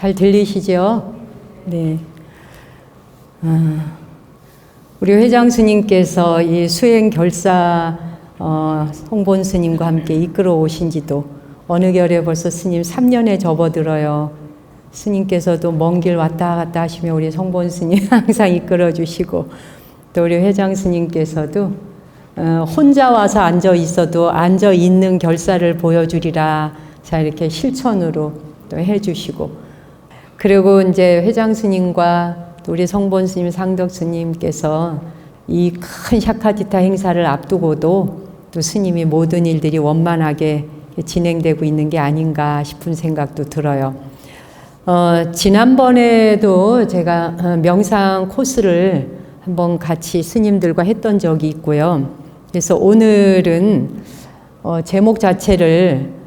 잘 들리시죠? 네. 우리 회장 스님께서 이 수행 결사 송본 스님과 함께 이끌어 오신 지도 어느 결에 벌써 스님 3년에 접어들어요. 스님께서도 먼 길 왔다 갔다 하시며 우리 송본 스님 항상 이끌어 주시고, 또 우리 회장 스님께서도 혼자 와서 앉아 있어도 앉아 있는 결사를 보여주리라. 자, 이렇게 실천으로 또 해주시고, 그리고 이제 회장 스님과 또 우리 성본 스님, 상덕 스님께서 이 큰 샤카디타 행사를 앞두고도 또 스님이 모든 일들이 원만하게 진행되고 있는 게 아닌가 싶은 생각도 들어요. 지난번에도 제가 명상 코스를 한번 같이 스님들과 했던 적이 있고요. 그래서 오늘은 제목 자체를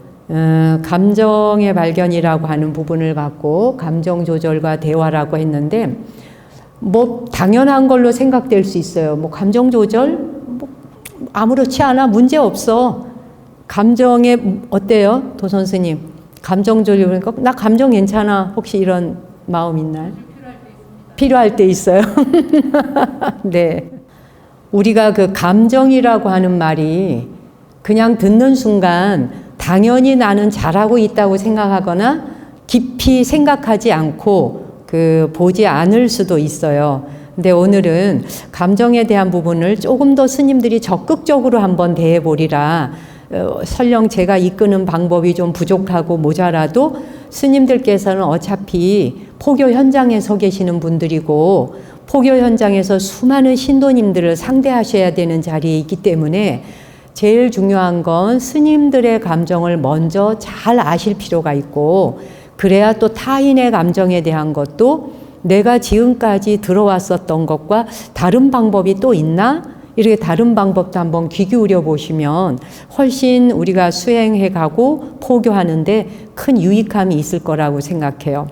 감정의 발견이라고 하는 부분을 갖고 감정 조절과 대화라고 했는데, 뭐 당연한 걸로 생각될 수 있어요. 뭐 감정 조절 뭐 아무렇지 않아, 문제 없어. 감정에 어때요, 도선 스님? 감정 조절, 그러니까 나 감정 괜찮아. 혹시 이런 마음 있나요? 필요할 때 있어요. 네. 우리가 그 감정이라고 하는 말이 그냥 듣는 순간 당연히 나는 잘하고 있다고 생각하거나 깊이 생각하지 않고 보지 않을 수도 있어요. 근데 오늘은 감정에 대한 부분을 조금 더 스님들이 적극적으로 한번 대해 보리라. 설령 제가 이끄는 방법이 좀 부족하고 모자라도 스님들께서는 어차피 포교 현장에 서 계시는 분들이고 포교 현장에서 수많은 신도님들을 상대하셔야 되는 자리에 있기 때문에 제일 중요한 건 스님들의 감정을 먼저 잘 아실 필요가 있고, 그래야 또 타인의 감정에 대한 것도 내가 지금까지 들어왔었던 것과 다른 방법이 또 있나? 이렇게 다른 방법도 한번 귀 기울여 보시면 훨씬 우리가 수행해 가고 포교하는데 큰 유익함이 있을 거라고 생각해요.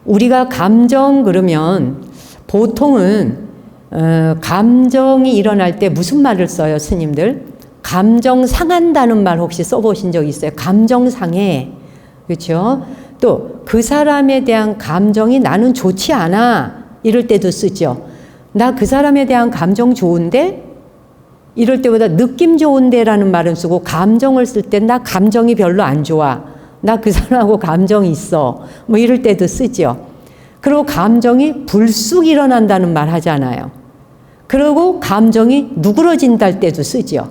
우리가 감정 그러면 보통은 감정이 일어날 때 무슨 말을 써요, 스님들? 감정 상한다는 말 혹시 써보신 적 있어요? 감정 상해. 그렇죠? 또 그 사람에 대한 감정이 나는 좋지 않아. 이럴 때도 쓰죠. 나 그 사람에 대한 감정 좋은데? 이럴 때보다 느낌 좋은데 라는 말은 쓰고, 감정을 쓸 때 나 감정이 별로 안 좋아. 나 그 사람하고 감정이 있어. 뭐 이럴 때도 쓰죠. 그리고 감정이 불쑥 일어난다는 말 하잖아요. 그리고 감정이 누그러진다할 때도 쓰죠.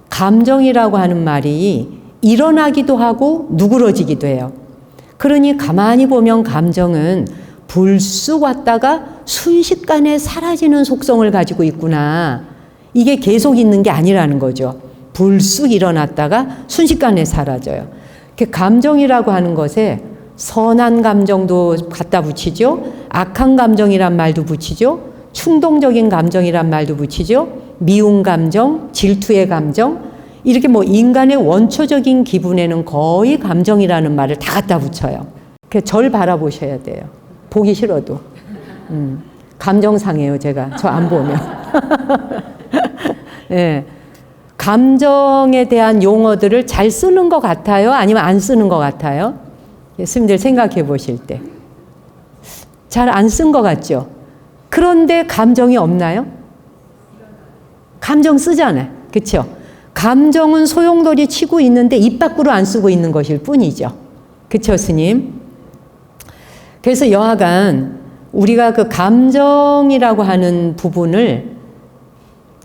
감정이라고 하는 말이 일어나기도 하고 누그러지기도 해요. 그러니 가만히 보면 감정은 불쑥 왔다가 순식간에 사라지는 속성을 가지고 있구나. 이게 계속 있는 게 아니라는 거죠. 불쑥 일어났다가 순식간에 사라져요. 감정이라고 하는 것에 선한 감정도 갖다 붙이죠. 악한 감정이란 말도 붙이죠. 충동적인 감정이란 말도 붙이죠. 미운 감정, 질투의 감정, 이렇게 뭐 인간의 원초적인 기분에는 거의 감정이라는 말을 다 갖다 붙여요. 절 바라보셔야 돼요. 보기 싫어도. 감정 상해요, 제가. 저 안 보면. 네. 감정에 대한 용어들을 잘 쓰는 것 같아요? 아니면 안 쓰는 것 같아요? 스님들 생각해 보실 때. 잘 안 쓴 것 같죠? 그런데 감정이 없나요? 감정 쓰잖아요. 그렇죠? 감정은 소용돌이 치고 있는데 입 밖으로 안 쓰고 있는 것일 뿐이죠. 그렇죠, 스님? 그래서 여하간 우리가 그 감정이라고 하는 부분을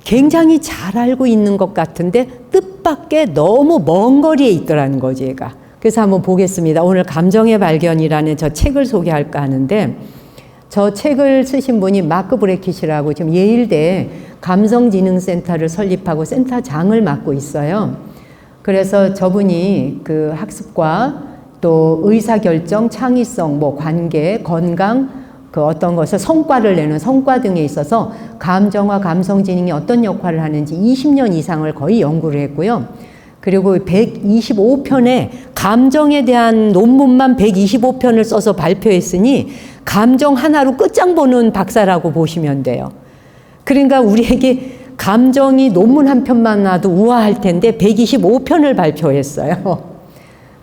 굉장히 잘 알고 있는 것 같은데 뜻밖의 너무 먼 거리에 있더라는 거죠, 얘가. 그래서 한번 보겠습니다. 오늘 감정의 발견이라는 저 책을 소개할까 하는데, 저 책을 쓰신 분이 마크 브레킷이라고 지금 예일대 감성지능센터를 설립하고 센터장을 맡고 있어요. 그래서 저분이 그 학습과 또 의사결정, 창의성, 뭐 관계, 건강, 그 어떤 것을 성과를 내는 성과 등에 있어서 감정과 감성지능이 어떤 역할을 하는지 20년 이상을 거의 연구를 했고요. 그리고 125편의 감정에 대한 논문만 125편을 써서 발표했으니 감정 하나로 끝장 보는 박사라고 보시면 돼요. 그러니까 우리에게 감정이 논문 한 편만 놔도 우아할 텐데 125편을 발표했어요.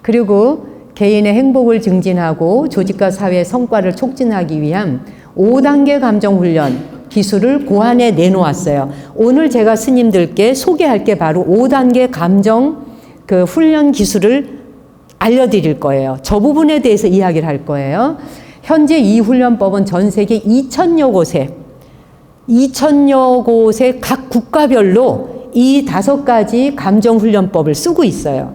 그리고 개인의 행복을 증진하고 조직과 사회의 성과를 촉진하기 위한 5단계 감정훈련 기술을 고안해 내놓았어요. 오늘 제가 스님들께 소개할 게 바로 5단계 감정 훈련 기술을 알려드릴 거예요. 저 부분에 대해서 이야기를 할 거예요. 현재 이 훈련법은 전 세계 2,000여 곳에 각 국가별로 이 5가지 감정훈련법을 쓰고 있어요.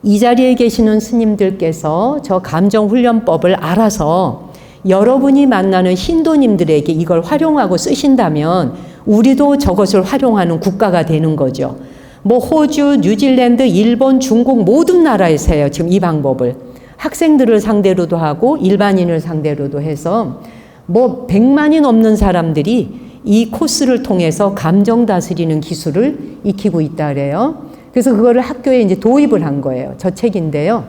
이 자리에 계시는 스님들께서 저 감정훈련법을 알아서 여러분이 만나는 신도님들에게 이걸 활용하고 쓰신다면 우리도 저것을 활용하는 국가가 되는 거죠. 뭐 호주, 뉴질랜드, 일본, 중국 모든 나라에서 해요. 지금 이 방법을. 학생들을 상대로도 하고 일반인을 상대로도 해서 뭐 100만이 넘는 사람들이 이 코스를 통해서 감정 다스리는 기술을 익히고 있다 그래요. 그래서 그거를 학교에 이제 도입을 한 거예요. 저 책인데요.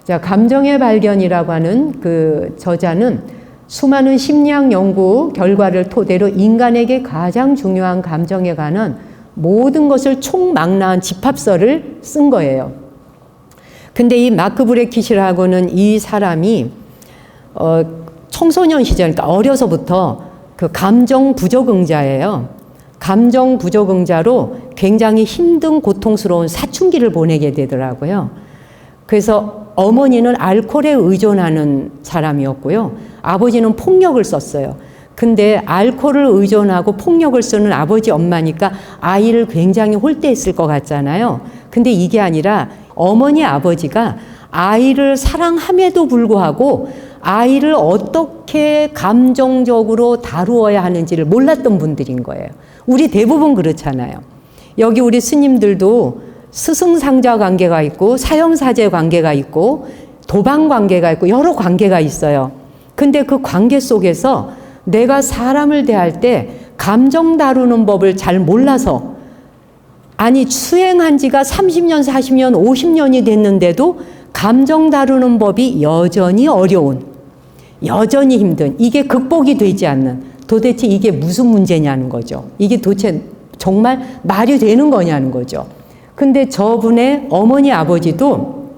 자, 감정의 발견이라고 하는 그 저자는 수많은 심리학 연구 결과를 토대로 인간에게 가장 중요한 감정에 관한 모든 것을 총망라한 집합서를 쓴 거예요. 근데 이 마크 브레킷이라고는 이 사람이 청소년 시절, 그러니까 어려서부터 그 감정 부적응자예요. 감정 부적응자로 굉장히 힘든 고통스러운 사춘기를 보내게 되더라고요. 그래서 어머니는 알코올에 의존하는 사람이었고요. 아버지는 폭력을 썼어요. 근데 알코올을 의존하고 폭력을 쓰는 아버지 엄마니까 아이를 굉장히 홀대했을 것 같잖아요. 근데 이게 아니라 어머니 아버지가 아이를 사랑함에도 불구하고 아이를 어떻게 감정적으로 다루어야 하는지를 몰랐던 분들인 거예요. 우리 대부분 그렇잖아요. 여기 우리 스님들도 스승상자 관계가 있고 사형사제 관계가 있고 도방 관계가 있고 여러 관계가 있어요. 근데 그 관계 속에서 내가 사람을 대할 때 감정 다루는 법을 잘 몰라서, 아니 수행한 지가 30년, 40년, 50년이 됐는데도 감정 다루는 법이 여전히 어려운, 여전히 힘든, 이게 극복이 되지 않는, 도대체 이게 무슨 문제냐는 거죠. 이게 도대체 정말 말이 되는 거냐는 거죠. 근데 저분의 어머니 아버지도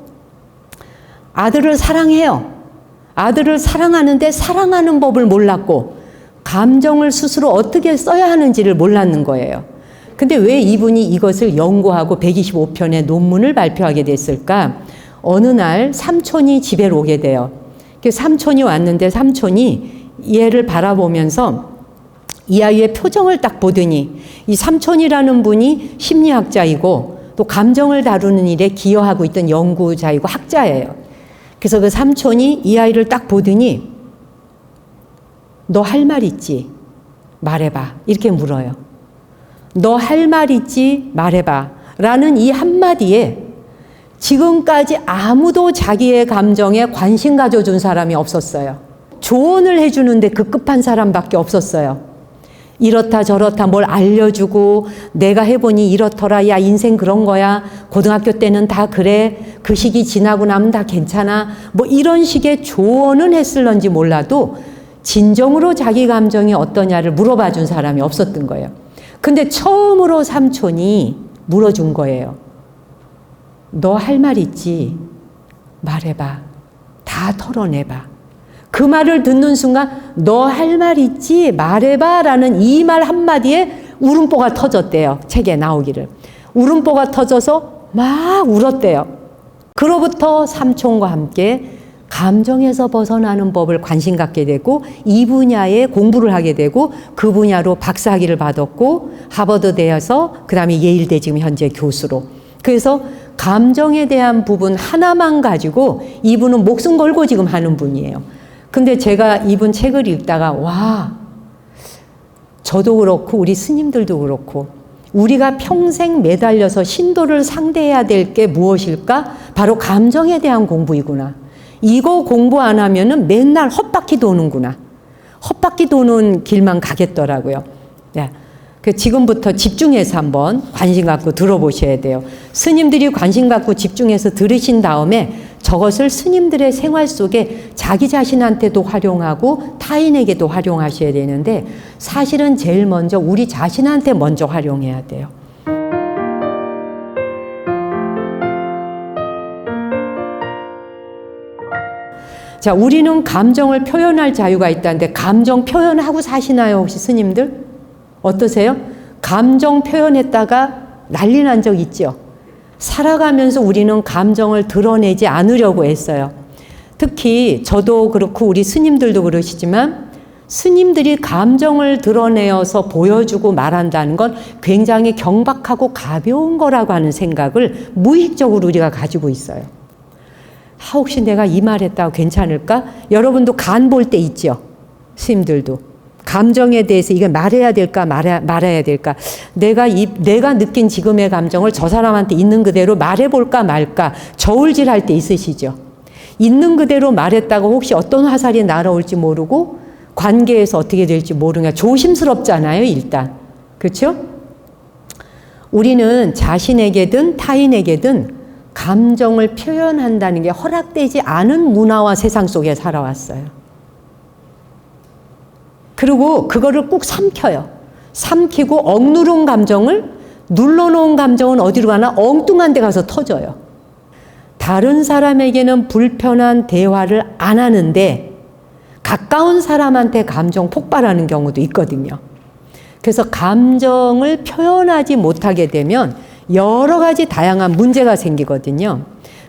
아들을 사랑해요. 아들을 사랑하는데 사랑하는 법을 몰랐고 감정을 스스로 어떻게 써야 하는지를 몰랐는 거예요. 근데 왜 이분이 이것을 연구하고 125편의 논문을 발표하게 됐을까? 어느 날 삼촌이 집에 오게 돼요. 삼촌이 왔는데 삼촌이 얘를 바라보면서 이 아이의 표정을 딱 보더니, 이 삼촌이라는 분이 심리학자이고 또 감정을 다루는 일에 기여하고 있던 연구자이고 학자예요. 그래서 그 삼촌이 이 아이를 딱 보더니 너 할 말 있지? 말해봐. 이렇게 물어요. 너 할 말 있지? 말해봐. 라는 이 한마디에 지금까지 아무도 자기의 감정에 관심 가져준 사람이 없었어요. 조언을 해주는데 급급한 사람밖에 없었어요. 이렇다 저렇다 뭘 알려주고 내가 해보니 이렇더라. 야 인생 그런 거야. 고등학교 때는 다 그래. 그 시기 지나고 나면 다 괜찮아. 뭐 이런 식의 조언은 했을런지 몰라도 진정으로 자기 감정이 어떠냐를 물어봐 준 사람이 없었던 거예요. 근데 처음으로 삼촌이 물어준 거예요. 너 할 말 있지? 말해봐. 다 털어내봐. 그 말을 듣는 순간 너 할 말 있지? 말해봐 라는 이 말 한마디에 울음보가 터졌대요. 책에 나오기를. 울음보가 터져서 막 울었대요. 그로부터 삼촌과 함께 감정에서 벗어나는 법을 관심 갖게 되고 이 분야에 공부를 하게 되고 그 분야로 박사학위를 받았고 하버드대에서 그 다음에 예일대 지금 현재 교수로. 그래서 감정에 대한 부분 하나만 가지고 이분은 목숨 걸고 지금 하는 분이에요. 근데 제가 이분 책을 읽다가 와, 저도 그렇고 우리 스님들도 그렇고 우리가 평생 매달려서 신도를 상대해야 될 게 무엇일까? 바로 감정에 대한 공부이구나. 이거 공부 안 하면은 맨날 헛바퀴 도는구나. 헛바퀴 도는 길만 가겠더라고요. 네. 지금부터 집중해서 한번 관심 갖고 들어보셔야 돼요. 스님들이 관심 갖고 집중해서 들으신 다음에 저것을 스님들의 생활 속에 자기 자신한테도 활용하고 타인에게도 활용하셔야 되는데 사실은 제일 먼저 우리 자신한테 먼저 활용해야 돼요. 자, 우리는 감정을 표현할 자유가 있다는데 감정 표현하고 사시나요, 혹시 스님들? 어떠세요? 감정 표현했다가 난리 난 적 있죠? 살아가면서 우리는 감정을 드러내지 않으려고 했어요. 특히 저도 그렇고 우리 스님들도 그러시지만 스님들이 감정을 드러내어서 보여주고 말한다는 건 굉장히 경박하고 가벼운 거라고 하는 생각을 무의식적으로 우리가 가지고 있어요. 혹시 내가 이 말 했다고 괜찮을까? 여러분도 간 볼 때 있죠? 스님들도. 감정에 대해서 이게 말해야 될까 말아야 될까? 내가 느낀 지금의 감정을 저 사람한테 있는 그대로 말해볼까 말까 저울질할 때 있으시죠? 있는 그대로 말했다가 혹시 어떤 화살이 날아올지 모르고 관계에서 어떻게 될지 모르냐 조심스럽잖아요, 일단. 그렇죠? 우리는 자신에게든 타인에게든 감정을 표현한다는 게 허락되지 않은 문화와 세상 속에 살아왔어요. 그리고 그거를 꼭 삼켜요. 삼키고 억누른 감정을 눌러놓은 감정은 어디로 가나? 엉뚱한 데 가서 터져요. 다른 사람에게는 불편한 대화를 안 하는데 가까운 사람한테 감정 폭발하는 경우도 있거든요. 그래서 감정을 표현하지 못하게 되면 여러 가지 다양한 문제가 생기거든요.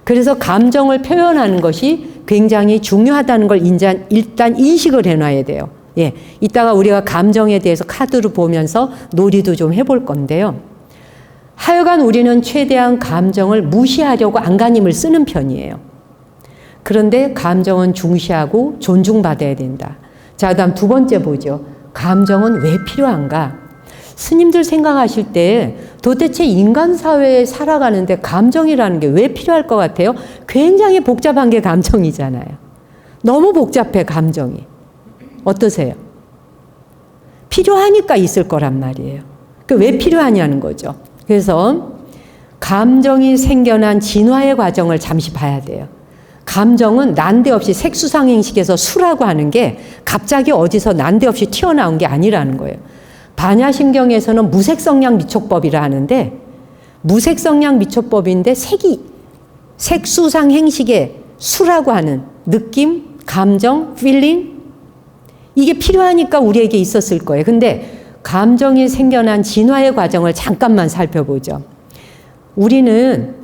그래서 감정을 표현하는 것이 굉장히 중요하다는 걸 일단 인식을 해놔야 돼요. 예, 이따가 우리가 감정에 대해서 카드를 보면서 놀이도 좀 해볼 건데요. 하여간 우리는 최대한 감정을 무시하려고 안간힘을 쓰는 편이에요. 그런데 감정은 중시하고 존중받아야 된다. 자, 그다음 두 번째 보죠. 감정은 왜 필요한가? 스님들 생각하실 때 도대체 인간 사회에 살아가는데 감정이라는 게 왜 필요할 것 같아요? 굉장히 복잡한 게 감정이잖아요. 너무 복잡해, 감정이. 어떠세요? 필요하니까 있을 거란 말이에요. 왜 필요하냐는 거죠. 그래서 감정이 생겨난 진화의 과정을 잠시 봐야 돼요. 감정은 난데없이 색수상행식에서 수라고 하는 게 갑자기 어디서 난데없이 튀어나온 게 아니라는 거예요. 반야심경에서는 무색성량 미촉법이라 하는데 무색성량 미촉법인데 색수상행식의 수라고 하는 느낌, 감정, 필링 이게 필요하니까 우리에게 있었을 거예요. 근데 감정이 생겨난 진화의 과정을 잠깐만 살펴보죠. 우리는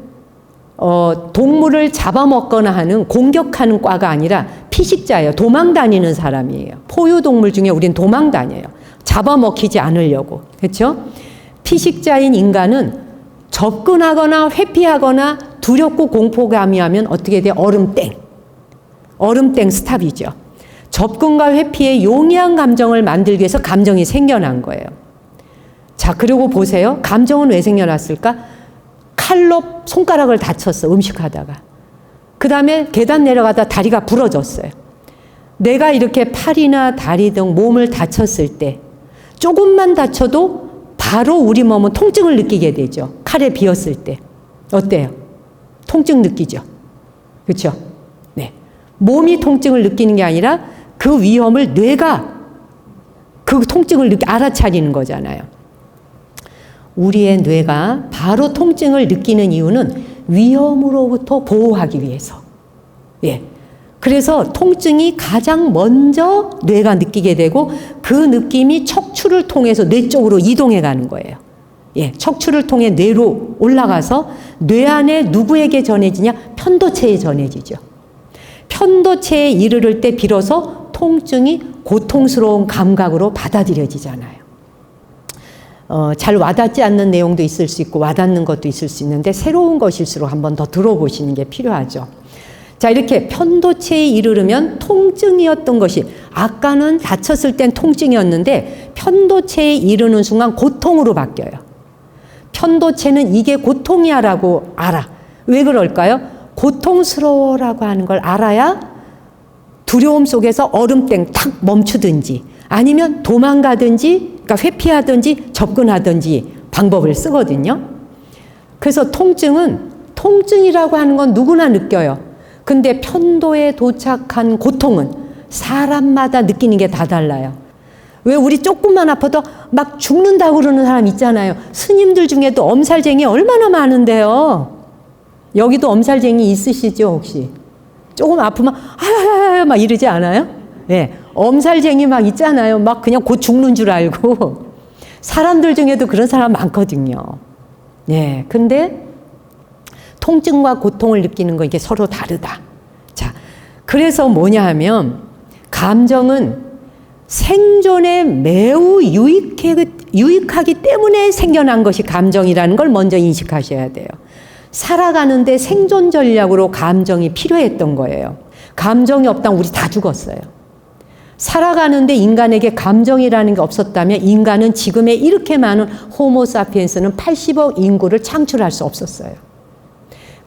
동물을 잡아먹거나 하는 공격하는 과가 아니라 피식자예요. 도망다니는 사람이에요. 포유동물 중에 우린 도망다녀요. 잡아먹히지 않으려고. 그렇죠? 피식자인 인간은 접근하거나 회피하거나 두렵고 공포감이 하면 어떻게 돼요? 얼음땡 스탑이죠. 접근과 회피의 용이한 감정을 만들기 위해서 감정이 생겨난 거예요. 자, 그리고 보세요. 감정은 왜 생겨났을까? 칼로 손가락을 다쳤어, 음식하다가. 그 다음에 계단 내려가다 다리가 부러졌어요. 내가 이렇게 팔이나 다리 등 몸을 다쳤을 때 조금만 다쳐도 바로 우리 몸은 통증을 느끼게 되죠. 칼에 비었을 때. 어때요? 통증 느끼죠? 그렇죠? 네. 몸이 통증을 느끼는 게 아니라 그 위험을 뇌가 그 통증을 알아차리는 거잖아요. 우리의 뇌가 바로 통증을 느끼는 이유는 위험으로부터 보호하기 위해서. 예. 그래서 통증이 가장 먼저 뇌가 느끼게 되고 그 느낌이 척추를 통해서 뇌 쪽으로 이동해 가는 거예요. 예. 척추를 통해 뇌로 올라가서 뇌 안에 누구에게 전해지냐? 편도체에 전해지죠. 편도체에 이르를 때 비로소 통증이 고통스러운 감각으로 받아들여지잖아요. 잘 와닿지 않는 내용도 있을 수 있고 와닿는 것도 있을 수 있는데 새로운 것일수록 한번 더 들어보시는 게 필요하죠. 자, 이렇게 편도체에 이르르면 통증이었던 것이 아까는 다쳤을 땐 통증이었는데 편도체에 이르는 순간 고통으로 바뀌어요. 편도체는 이게 고통이야라고 알아. 왜 그럴까요? 고통스러워라고 하는 걸 알아야 두려움 속에서 얼음땡 탁 멈추든지 아니면 도망가든지 그러니까 회피하든지 접근하든지 방법을 쓰거든요. 그래서 통증은 통증이라고 하는 건 누구나 느껴요. 근데 편도에 도착한 고통은 사람마다 느끼는 게 다 달라요. 왜 우리 조금만 아파도 막 죽는다고 그러는 사람 있잖아요. 스님들 중에도 엄살쟁이 얼마나 많은데요. 여기도 엄살쟁이 있으시죠, 혹시? 조금 아프면 아야야야 막 이러지 않아요? 네, 엄살쟁이 막 있잖아요. 막 그냥 곧 죽는 줄 알고. 사람들 중에도 그런 사람 많거든요. 네, 근데 통증과 고통을 느끼는 거 이게 서로 다르다. 자, 그래서 뭐냐 하면 감정은 생존에 매우 유익하기 때문에 생겨난 것이 감정이라는 걸 먼저 인식하셔야 돼요. 살아가는데 생존 전략으로 감정이 필요했던 거예요. 감정이 없다면 우리 다 죽었어요. 살아가는데 인간에게 감정이라는 게 없었다면 인간은 지금의 이렇게 많은 호모사피엔스는 80억 인구를 창출할 수 없었어요.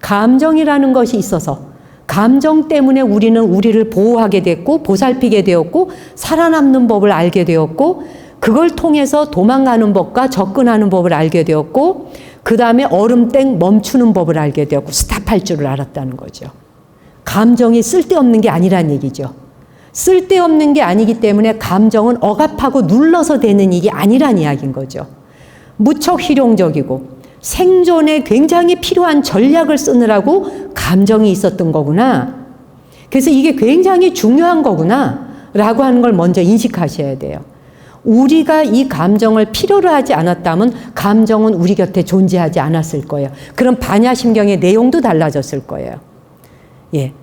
감정이라는 것이 있어서 감정 때문에 우리는 우리를 보호하게 됐고 보살피게 되었고 살아남는 법을 알게 되었고 그걸 통해서 도망가는 법과 접근하는 법을 알게 되었고 그 다음에 얼음땡 멈추는 법을 알게 되었고 스탑할 줄을 알았다는 거죠. 감정이 쓸데없는 게 아니란 얘기죠. 쓸데없는 게 아니기 때문에 감정은 억압하고 눌러서 되는 일이 아니란 이야기인 거죠. 무척 실용적이고 생존에 굉장히 필요한 전략을 쓰느라고 감정이 있었던 거구나. 그래서 이게 굉장히 중요한 거구나 라고 하는 걸 먼저 인식하셔야 돼요. 우리가 이 감정을 필요로 하지 않았다면 감정은 우리 곁에 존재하지 않았을 거예요. 그럼 반야심경의 내용도 달라졌을 거예요. 예.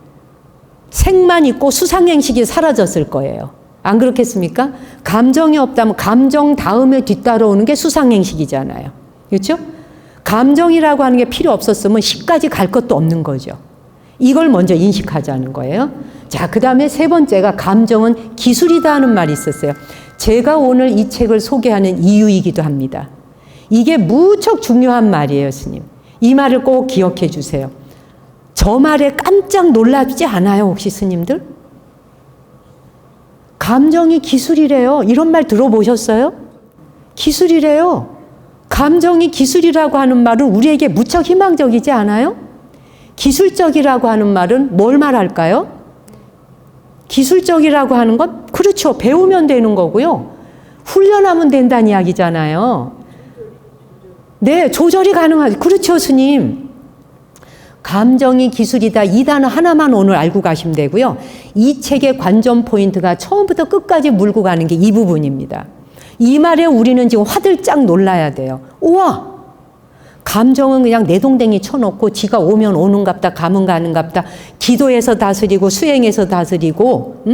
색만 있고 수상행식이 사라졌을 거예요. 안 그렇겠습니까? 감정이 없다면 감정 다음에 뒤따라오는 게 수상행식이잖아요. 그렇죠? 감정이라고 하는 게 필요 없었으면 10까지 갈 것도 없는 거죠. 이걸 먼저 인식하자는 거예요. 자, 그 다음에 세 번째가 감정은 기술이다 하는 말이 있었어요. 제가 오늘 이 책을 소개하는 이유이기도 합니다. 이게 무척 중요한 말이에요, 스님. 이 말을 꼭 기억해 주세요. 저 말에 깜짝 놀라지 않아요, 혹시 스님들? 감정이 기술이래요. 이런 말 들어보셨어요? 기술이래요. 감정이 기술이라고 하는 말은 우리에게 무척 희망적이지 않아요? 기술적이라고 하는 말은 뭘 말할까요? 기술적이라고 하는 건 그렇죠. 배우면 되는 거고요. 훈련하면 된다는 이야기잖아요. 네, 조절이 가능하죠. 그렇죠, 스님. 감정이 기술이다. 이 단어 하나만 오늘 알고 가시면 되고요. 이 책의 관전 포인트가 처음부터 끝까지 물고 가는 게 이 부분입니다. 이 말에 우리는 지금 화들짝 놀라야 돼요. 우와! 감정은 그냥 내동댕이 쳐놓고 지가 오면 오는갑다 가면 가는갑다 기도해서 다스리고 수행해서 다스리고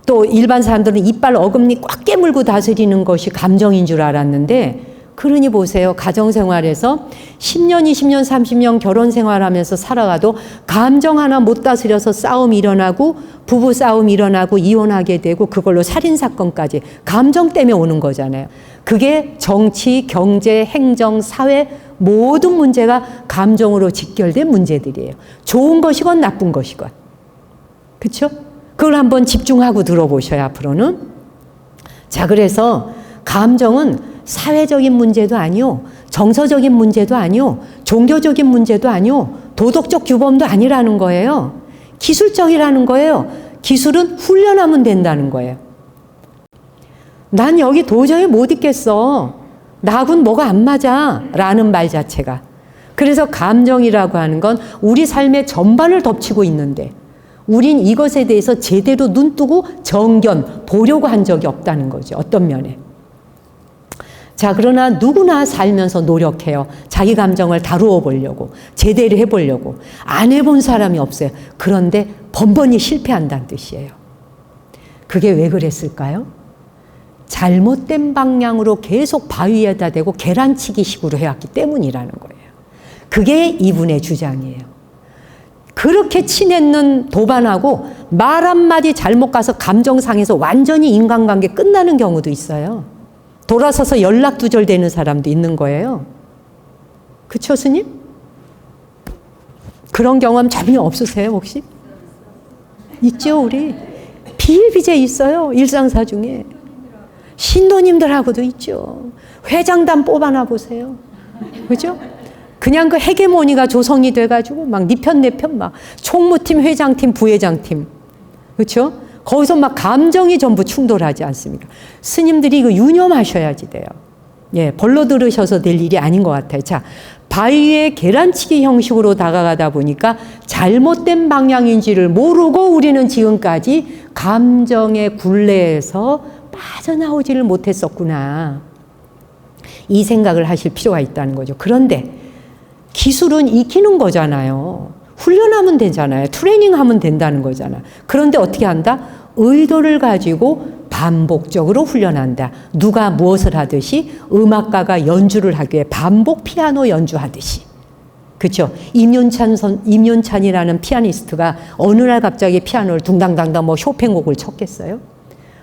또 일반 사람들은 이빨 어금니 꽉 깨물고 다스리는 것이 감정인 줄 알았는데 그러니 보세요. 가정생활에서 10년, 20년, 30년 결혼 생활하면서 살아가도 감정 하나 못 다스려서 싸움이 일어나고 부부 싸움이 일어나고 이혼하게 되고 그걸로 살인사건까지 감정 때문에 오는 거잖아요. 그게 정치, 경제, 행정, 사회 모든 문제가 감정으로 직결된 문제들이에요. 좋은 것이건 나쁜 것이건. 그렇죠? 그걸 한번 집중하고 들어보셔요, 앞으로는. 자, 그래서 감정은 사회적인 문제도 아니요, 정서적인 문제도 아니요, 종교적인 문제도 아니요, 도덕적 규범도 아니라는 거예요. 기술적이라는 거예요. 기술은 훈련하면 된다는 거예요. 난 여기 도저히 못 있겠어. 나하고는 뭐가 안 맞아. 라는 말 자체가. 그래서 감정이라고 하는 건 우리 삶의 전반을 덮치고 있는데 우린 이것에 대해서 제대로 눈 뜨고 정견, 보려고 한 적이 없다는 거죠. 어떤 면에. 자, 그러나 누구나 살면서 노력해요. 자기 감정을 다루어 보려고, 제대로 해보려고. 안 해본 사람이 없어요. 그런데 번번이 실패한다는 뜻이에요. 그게 왜 그랬을까요? 잘못된 방향으로 계속 바위에다 대고 계란치기 식으로 해왔기 때문이라는 거예요. 그게 이분의 주장이에요. 그렇게 친했는 도반하고 말 한마디 잘못 가서 감정상에서 완전히 인간관계 끝나는 경우도 있어요. 돌아서서 연락 두절되는 사람도 있는 거예요. 그쵸, 스님? 그런 경험 전혀 없으세요, 혹시? 있죠, 우리? 비일비재 있어요, 일상사 중에. 신도님들하고도 있죠. 회장단 뽑아놔 보세요. 그죠? 그냥 그 헤게모니가 조성이 돼가지고 막 니 편 내 편 막 총무팀, 회장팀, 부회장팀. 그렇죠? 거기서 막 감정이 전부 충돌하지 않습니까? 스님들이 이거 유념하셔야지 돼요. 예, 벌로 들으셔서 될 일이 아닌 것 같아요. 자, 바위에 계란치기 형식으로 다가가다 보니까 잘못된 방향인지를 모르고 우리는 지금까지 감정의 굴레에서 빠져나오지를 못했었구나. 이 생각을 하실 필요가 있다는 거죠. 그런데 기술은 익히는 거잖아요. 훈련하면 되잖아요. 트레이닝하면 된다는 거잖아요. 그런데 어떻게 한다? 의도를 가지고 반복적으로 훈련한다. 누가 무엇을 하듯이 음악가가 연주를 하기 위해 반복 피아노 연주하듯이. 그렇죠? 임윤찬이라는 피아니스트가 어느 날 갑자기 피아노를 둥당당당 뭐 쇼팽곡을 쳤겠어요?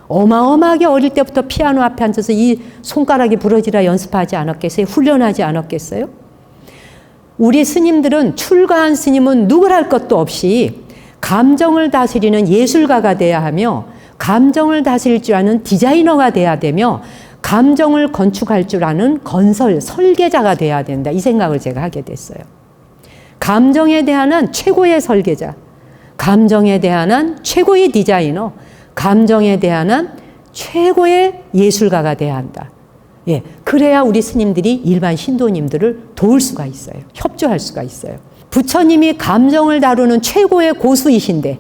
어마어마하게 어릴 때부터 피아노 앞에 앉아서 이 손가락이 부러지라 연습하지 않았겠어요? 훈련하지 않았겠어요? 우리 스님들은, 출가한 스님은 누굴 할 것도 없이 감정을 다스리는 예술가가 돼야 하며, 감정을 다스릴 줄 아는 디자이너가 돼야 되며, 감정을 건축할 줄 아는 설계자가 돼야 된다. 이 생각을 제가 하게 됐어요. 감정에 대한 한 최고의 설계자, 감정에 대한 한 최고의 디자이너, 감정에 대한 한 최고의 예술가가 돼야 한다. 예, 그래야 우리 스님들이 일반 신도님들을 도울 수가 있어요. 협조할 수가 있어요. 부처님이 감정을 다루는 최고의 고수이신데,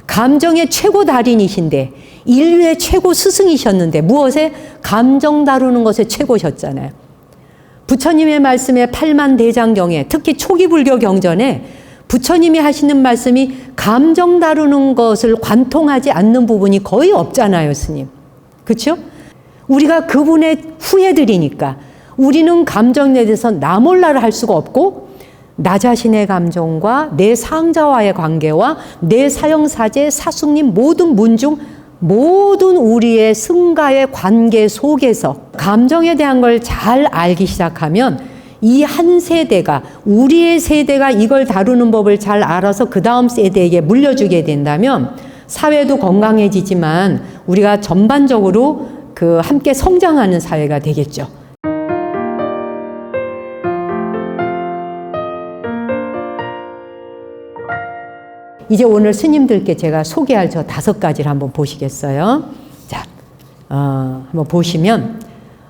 감정의 최고 달인이신데, 인류의 최고 스승이셨는데, 무엇에? 감정 다루는 것에 최고셨잖아요. 부처님의 말씀에 팔만대장경에, 특히 초기 불교 경전에 부처님이 하시는 말씀이 감정 다루는 것을 관통하지 않는 부분이 거의 없잖아요, 스님. 그렇죠? 우리가 그분의 후예들이니까 우리는 감정에 대해서 나 몰라를 할 수가 없고, 나 자신의 감정과 내 상자와의 관계와 내 사형사제, 사숙님 모든 문중 모든 우리의 승가의 관계 속에서 감정에 대한 걸 잘 알기 시작하면 이 한 세대가, 우리의 세대가 이걸 다루는 법을 잘 알아서 그 다음 세대에게 물려주게 된다면 사회도 건강해지지만 우리가 전반적으로 함께 성장하는 사회가 되겠죠. 이제 오늘 스님들께 제가 소개할 저 5가지를 한번 보시겠어요? 자, 한번 보시면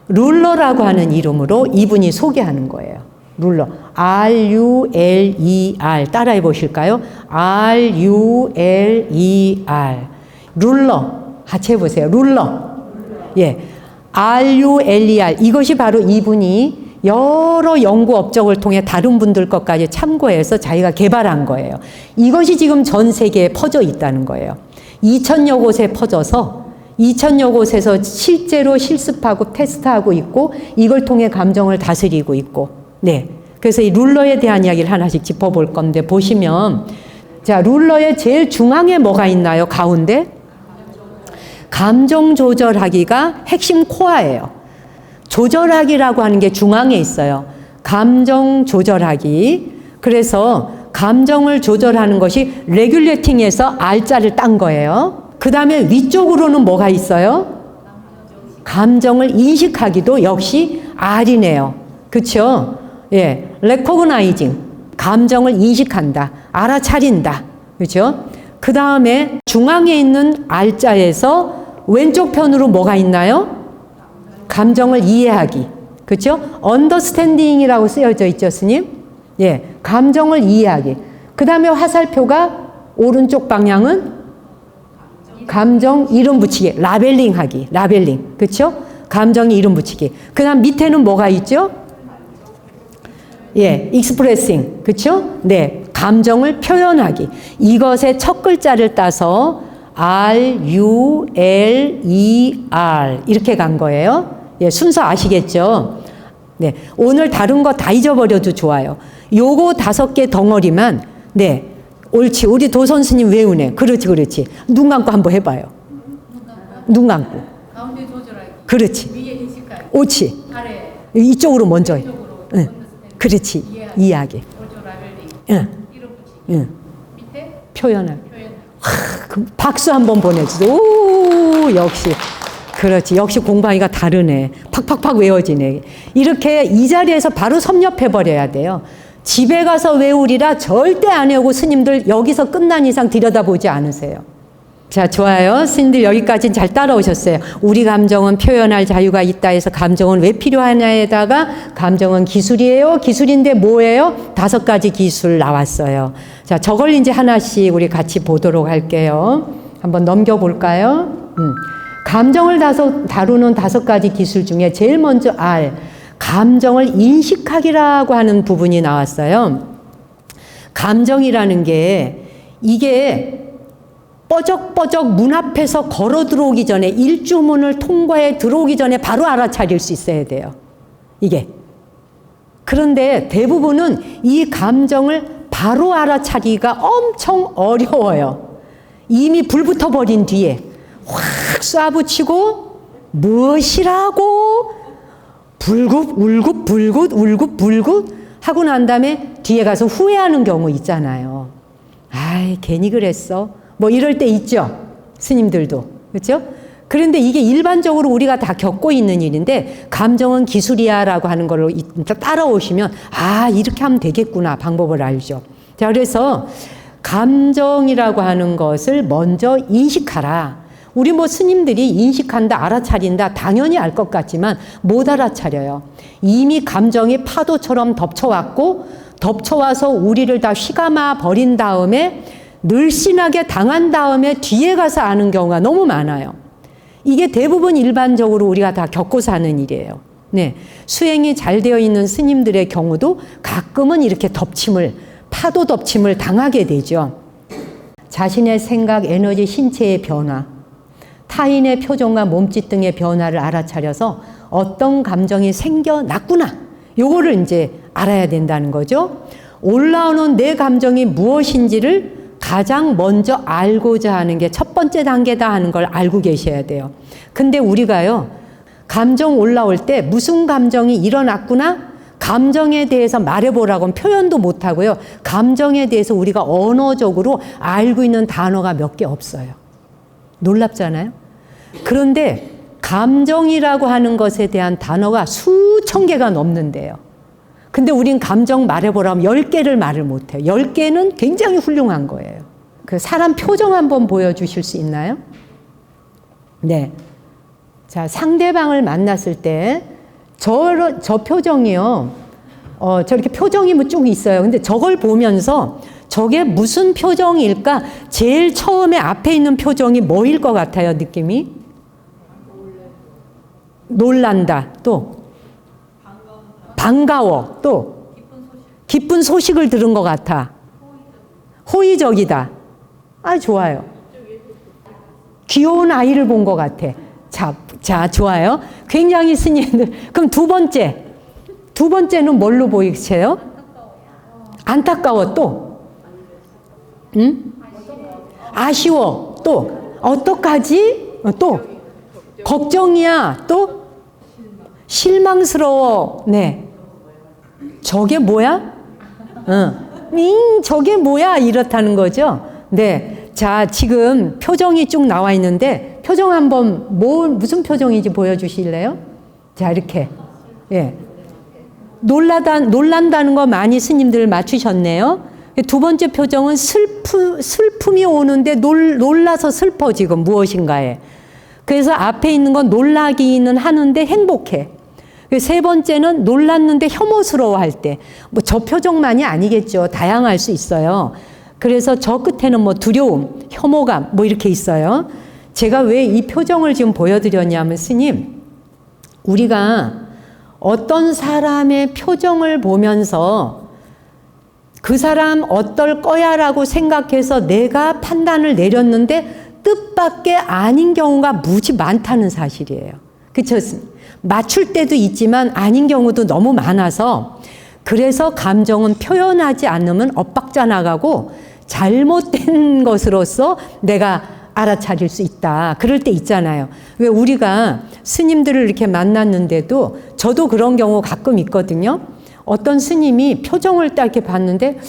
룰러라고 하는 이름으로 이분이 소개하는 거예요. 룰러. R-U-L-E-R. 따라해 보실까요? R-U-L-E-R. 룰러. 같이 해보세요. 룰러. 예. R-U-L-E-R. 이것이 바로 이분이 여러 연구 업적을 통해 다른 분들 것까지 참고해서 자기가 개발한 거예요. 이것이 지금 전 세계에 퍼져 있다는 거예요. 2,000여 곳에 퍼져서 2,000여 곳에서 실제로 실습하고 테스트하고 있고, 이걸 통해 감정을 다스리고 있고. 네. 그래서 이 룰러에 대한 이야기를 하나씩 짚어볼 건데, 보시면, 자, 룰러의 제일 중앙에 뭐가 있나요? 가운데? 감정 조절하기가 핵심 코어예요. 조절하기라고 하는 게 중앙에 있어요. 감정 조절하기. 그래서 감정을 조절하는 것이 레귤레이팅에서 R자를 딴 거예요. 그 다음에 위쪽으로는 뭐가 있어요? 감정을 인식하기도 역시 R이네요. 그렇죠? 예, recognizing. 감정을 인식한다. 알아차린다. 그렇죠? 그 다음에 중앙에 있는 R자에서 왼쪽 편으로 뭐가 있나요? 감정을 이해하기. 그렇죠? understanding이라고 쓰여져 있죠, 스님? 예, 감정을 이해하기. 그 다음에 화살표가 오른쪽 방향은 감정 이름 붙이기. 라벨링 하기. 라벨링. 그렇죠? 감정이 이름 붙이기. 그 다음 밑에는 뭐가 있죠? 예, expressing. 그렇죠? 네, 감정을 표현하기. 이것의 첫 글자를 따서 R-U-L-E-R 이렇게 간 거예요. 예, 순서 아시겠죠? 네, 오늘 다른 거 다 잊어버려도 좋아요. 요거 5개 덩어리만, 네, 옳지. 우리 도선 스님 외우네. 그렇지, 그렇지. 눈 감고 한번 해봐요. 눈 감고. 가운데 조절하기. 그렇지. 위에 인식하기. 옳지. 아래. 이쪽으로 먼저 해. 이쪽으로. 응. 그렇지. 이해하기. 오른쪽 라벨링. 응. 이름 붙이기. 응. 밑에 표현하기. 표현. 그 박수 한번 보내주세요. 오, 역시. 그렇지. 역시 공방이가 다르네. 팍팍팍 외워지네. 이렇게 이 자리에서 바로 섭렵해버려야 돼요. 집에 가서 외우리라 절대 안 외우고 스님들 여기서 끝난 이상 들여다보지 않으세요. 자, 좋아요. 스님들 여기까지는 잘 따라오셨어요. 우리 감정은 표현할 자유가 있다 해서 감정은 왜 필요하냐에다가 감정은 기술이에요. 기술인데 뭐예요? 5가지 기술 나왔어요. 자, 저걸 이제 하나씩 우리 같이 보도록 할게요. 한번 넘겨볼까요? 감정을 다루는 5가지 기술 중에 제일 먼저 감정을 인식하기라고 하는 부분이 나왔어요. 감정이라는 게 이게 뻐적뻐적 문 앞에서 걸어 들어오기 전에 일주문을 통과해 들어오기 전에 바로 알아차릴 수 있어야 돼요. 이게. 그런데 대부분은 이 감정을 바로 알아차리기가 엄청 어려워요. 이미 불 붙어버린 뒤에 확 쏴붙이고 무엇이라고 불긋 울긋 불긋 울긋 불긋 하고 난 다음에 뒤에 가서 후회하는 경우 있잖아요. 아이 괜히 그랬어. 뭐 이럴 때 있죠. 스님들도. 그렇죠? 그런데 이게 일반적으로 우리가 다 겪고 있는 일인데 감정은 기술이야 라고 하는 걸로 따라오시면 이렇게 하면 되겠구나 방법을 알죠. 자, 그래서 감정이라고 하는 것을 먼저 인식하라. 우리 뭐 스님들이 인식한다, 알아차린다 당연히 알 것 같지만 못 알아차려요. 이미 감정이 파도처럼 덮쳐왔고 덮쳐와서 우리를 다 휘감아 버린 다음에 늘씬하게 당한 다음에 뒤에 가서 아는 경우가 너무 많아요. 이게 대부분 일반적으로 우리가 다 겪고 사는 일이에요. 네, 수행이 잘 되어 있는 스님들의 경우도 가끔은 이렇게 파도 덮침을 당하게 되죠. 자신의 생각, 에너지, 신체의 변화, 타인의 표정과 몸짓 등의 변화를 알아차려서 어떤 감정이 생겨났구나. 요거를 이제 알아야 된다는 거죠. 올라오는 내 감정이 무엇인지를 가장 먼저 알고자 하는 게 첫 번째 단계다 하는 걸 알고 계셔야 돼요. 근데 우리가요, 감정 올라올 때 무슨 감정이 일어났구나? 감정에 대해서 말해보라고는 표현도 못하고요. 감정에 대해서 우리가 언어적으로 알고 있는 단어가 몇 개 없어요. 놀랍잖아요? 그런데 감정이라고 하는 것에 대한 단어가 수천 개가 넘는데요. 근데 우린 감정 말해보라면 10개를 말을 못해요. 10개는 굉장히 훌륭한 거예요. 그 사람 표정 한번 보여주실 수 있나요? 네. 자, 상대방을 만났을 때 저 표정이요. 저렇게 표정이 뭐 쭉 있어요. 근데 저걸 보면서 저게 무슨 표정일까? 제일 처음에 앞에 있는 표정이 뭐일 것 같아요, 느낌이? 놀란다. 또 반가워. 또 기쁜 소식을 들은 것 같아. 호의적이다. 좋아요. 귀여운 아이를 본 것 같아. 자, 좋아요. 굉장히 스님들. 그럼 두 번째는 뭘로 보이세요? 안타까워. 또 아쉬워. 또 어떡하지? 또 걱정이야. 또 실망스러워. 네. 저게 뭐야? 저게 뭐야? 이렇다는 거죠. 네. 자, 지금 표정이 쭉 나와 있는데 표정 한번 무슨 표정인지 보여주실래요? 자, 이렇게. 예. 놀란다는 거 많이 스님들 맞추셨네요. 두 번째 표정은 슬픔이 오는데 놀라서 슬퍼 지금 무엇인가에. 그래서 앞에 있는 건 놀라기는 하는데 행복해. 세 번째는 놀랐는데 혐오스러워할 때. 뭐 저 표정만이 아니겠죠. 다양할 수 있어요. 그래서 저 끝에는 뭐 두려움, 혐오감 뭐 이렇게 있어요. 제가 왜 이 표정을 지금 보여드렸냐면 스님, 우리가 어떤 사람의 표정을 보면서 그 사람 어떨 거야 라고 생각해서 내가 판단을 내렸는데 뜻밖의 아닌 경우가 무지 많다는 사실이에요. 그렇죠? 맞출 때도 있지만 아닌 경우도 너무 많아서 그래서 감정은 표현하지 않으면 엇박자 나가고 잘못된 것으로서 내가 알아차릴 수 있다. 그럴 때 있잖아요. 왜 우리가 스님들을 이렇게 만났는데도 저도 그런 경우 가끔 있거든요. 어떤 스님이 표정을 딱 이렇게 봤는데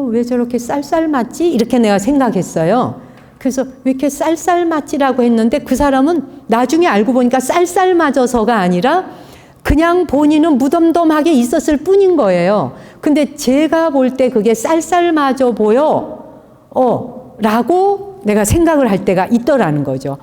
왜 저렇게 쌀쌀맞지? 이렇게 내가 생각했어요. 그래서 왜 이렇게 쌀쌀 맞지라고 했는데 그 사람은 나중에 알고 보니까 쌀쌀 맞아서가 아니라 그냥 본인은 무덤덤하게 있었을 뿐인 거예요. 근데 제가 볼 때 그게 쌀쌀 맞아 보여. 라고 내가 생각을 할 때가 있더라는 거죠.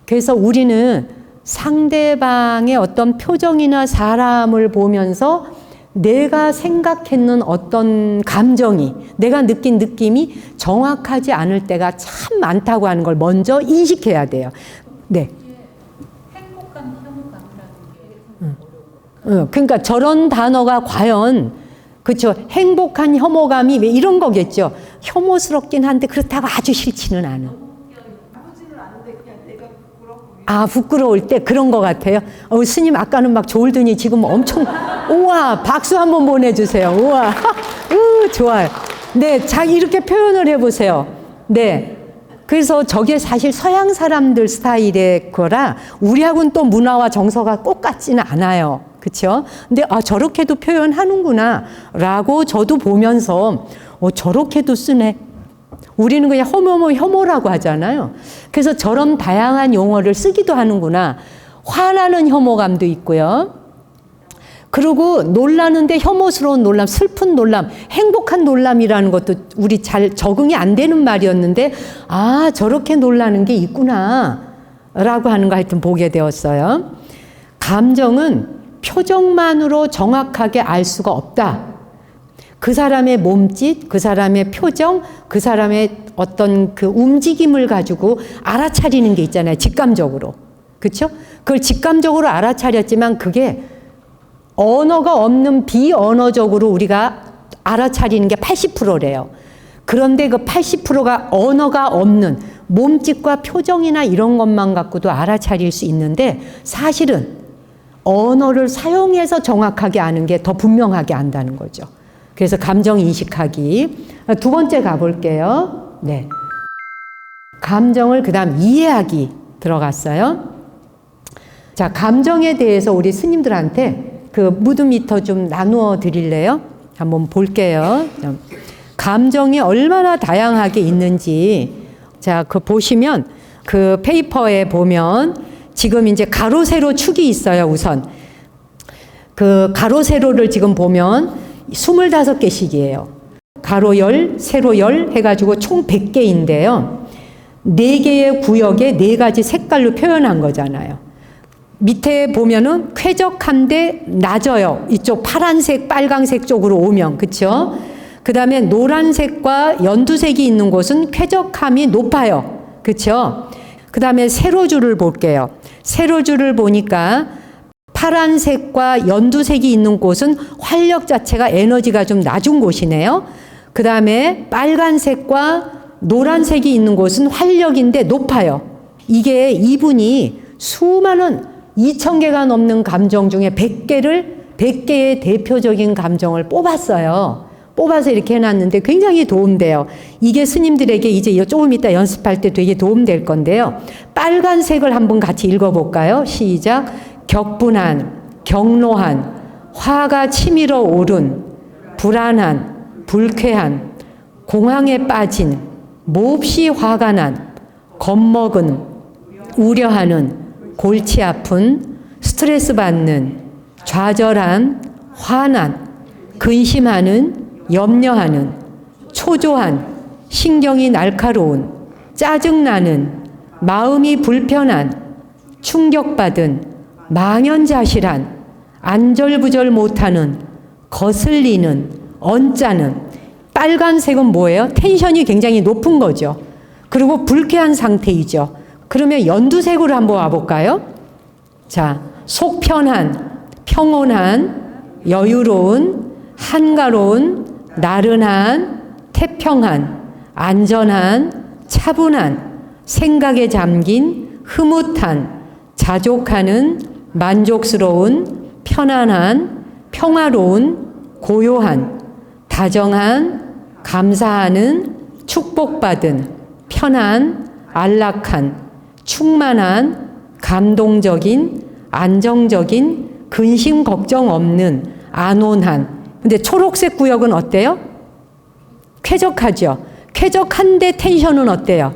그래서 우리는 상대방의 어떤 표정이나 사람을 보면서 내가 생각했는 어떤 감정이, 내가 느낀 느낌이 정확하지 않을 때가 참 많다고 하는 걸 먼저 인식해야 돼요. 네. 행복한 혐오감이라는 게 그러니까 저런 단어가 과연, 그렇죠. 행복한 혐오감이 왜 이런 거겠죠. 혐오스럽긴 한데 그렇다고 아주 싫지는 않아. 아, 부끄러울 때 그런 것 같아요. 스님 아까는 막 졸더니 지금 엄청, 우와, 박수 한번 보내주세요. 우와, 좋아요. 네, 자기 이렇게 표현을 해보세요. 네. 그래서 저게 사실 서양 사람들 스타일의 거라 우리하고는 또 문화와 정서가 꼭 같지는 않아요. 그렇죠? 근데 저렇게도 표현하는구나 라고 저도 보면서 저렇게도 쓰네. 우리는 그냥 혐오라고 하잖아요. 그래서 저런 다양한 용어를 쓰기도 하는구나. 화나는 혐오감도 있고요. 그리고 놀라는데 혐오스러운 놀람, 슬픈 놀람, 행복한 놀람이라는 것도 우리 잘 적응이 안 되는 말이었는데 저렇게 놀라는 게 있구나 라고 하는 거 하여튼 보게 되었어요. 감정은 표정만으로 정확하게 알 수가 없다. 그 사람의 몸짓, 그 사람의 표정, 그 사람의 어떤 그 움직임을 가지고 알아차리는 게 있잖아요. 직감적으로. 그렇죠? 그걸 직감적으로 알아차렸지만 그게 언어가 없는 비언어적으로 우리가 알아차리는 게 80%래요. 그런데 그 80%가 언어가 없는 몸짓과 표정이나 이런 것만 갖고도 알아차릴 수 있는데 사실은 언어를 사용해서 정확하게 아는 게 더 분명하게 안다는 거죠. 그래서 감정 인식하기. 두 번째 가볼게요. 네. 감정을 그다음 이해하기 들어갔어요. 자, 감정에 대해서 우리 스님들한테 그 무드미터 좀 나누어 드릴래요? 한번 볼게요. 감정이 얼마나 다양하게 있는지. 자, 그 보시면 그 페이퍼에 보면 지금 이제 가로 세로 축이 있어요. 우선 그 가로 세로를 지금 보면 25개씩이에요. 가로 열, 세로 열 해가지고 총 100개인데요. 4개의 구역에 4가지 색깔로 표현한 거잖아요. 밑에 보면은 쾌적한데 낮아요. 이쪽 파란색, 빨강색 쪽으로 오면. 그쵸? 그 다음에 노란색과 연두색이 있는 곳은 쾌적함이 높아요. 그쵸? 그 다음에 세로줄을 볼게요. 세로줄을 보니까 파란색과 연두색이 있는 곳은 활력 자체가 에너지가 좀 낮은 곳이네요. 그 다음에 빨간색과 노란색이 있는 곳은 활력인데 높아요. 이게 이분이 수많은 2,000개가 넘는 감정 중에 100개의 대표적인 감정을 뽑았어요. 뽑아서 이렇게 해놨는데 굉장히 도움돼요. 이게 스님들에게 이제 조금 이따 연습할 때 되게 도움될 건데요. 빨간색을 한번 같이 읽어볼까요? 시작. 격분한, 경로한, 화가 치밀어 오른, 불안한, 불쾌한, 공황에 빠진, 몹시 화가 난, 겁먹은, 우려하는, 골치 아픈, 스트레스 받는, 좌절한, 화난, 근심하는, 염려하는, 초조한, 신경이 날카로운, 짜증나는, 마음이 불편한, 충격받은, 망연자실한, 안절부절 못하는, 거슬리는, 언짢은. 빨간색은 뭐예요? 텐션이 굉장히 높은 거죠. 그리고 불쾌한 상태이죠. 그러면 연두색으로 한번 와볼까요? 자, 속편한, 평온한, 여유로운, 한가로운, 나른한, 태평한, 안전한, 차분한, 생각에 잠긴, 흐뭇한, 자족하는, 만족스러운, 편안한, 평화로운, 고요한, 다정한, 감사하는, 축복받은, 편한, 안락한, 충만한, 감동적인, 안정적인, 근심 걱정 없는, 안온한. 근데 초록색 구역은 어때요? 쾌적하죠. 쾌적한데 텐션은 어때요?